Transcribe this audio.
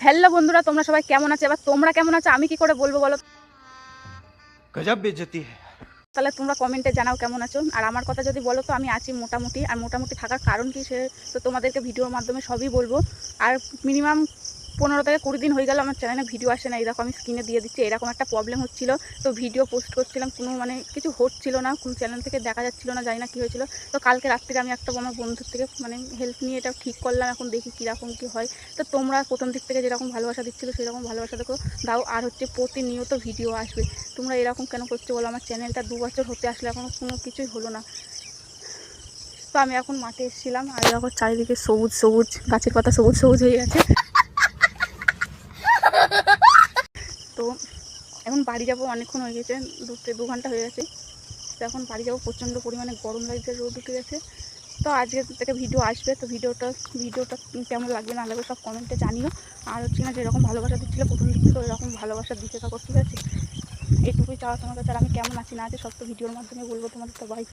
Hello বন্ধুরা, তোমরা সবাই কেমন আছো? এবার তোমরা কেমন আছো আমি কি করে বলবো বলো? गजब बेइज्जती है। তাহলে তোমরা কমেন্টে জানাও কেমন আছো। আর আমার কথা যদি বলো তো আমি আছি মোটামুটি। আর মোটামুটি থাকার কারণ কি সে তো তোমাদেরকে ভিডিওর মাধ্যমে সবই বলবো। আর মিনিমাম 15 থেকে 20 দিন হয়ে গেল আমার চ্যানেলে ভিডিও আসে না। এরকম আমি স্ক্রিনে দিয়ে দিচ্ছি, এরকম একটা প্রবলেম হচ্ছিলো। তো ভিডিও পোস্ট করছিলাম, কোনো মানে কিছু হচ্ছিল না, কোনো চ্যানেল থেকে দেখা যাচ্ছিলো না, জানি না কী হয়েছিল। তো কালকে রাত্রিরে আমি একটা আমার বন্ধুর থেকে মানে হেল্প নিয়ে এটা ঠিক করলাম। এখন দেখি কীরকম কী হয়। তো তোমরা প্রথম দিক থেকে যেরকম ভালোবাসা দিচ্ছিলো সেরকম ভালোবাসা দেখো দাও। আর হচ্ছে প্রতিনিয়ত ভিডিও আসবে। তোমরা এরকম কেন করছো বলো? আমার চ্যানেলটা 2 বছর হতে আসলে এখনও কোনো কিছুই হলো না। তো আমি এখন মাঠে এসেছিলাম, আর এখন চারিদিকে সবুজ সবুজ, গাছের পাতা সবুজ সবুজ হয়ে গেছে। তো এখন বাড়ি যাবো, অনেকক্ষণ হয়ে গেছে, 2 ঘন্টা হয়ে গেছে। তো এখন বাড়ি যাবো, প্রচণ্ড পরিমাণে গরম লাগছে, রোদ উঠে গেছে। তো আজকে থেকে ভিডিও আসবে। তো ভিডিওটা কেমন লাগবে না লাগবে সব কমেন্টে জানিও। আর হচ্ছে না যেরকম ভালোবাসা দিচ্ছিলো প্রথম দিক থেকে ওইরকম ভালোবাসা দিতে থাকো, ঠিক আছে? এইটুকুই চাওয়া তোমার কাছে। আর আমি কেমন আছি না আছি সব তো ভিডিওর মাধ্যমে বলবো তোমাদের। তো বাই।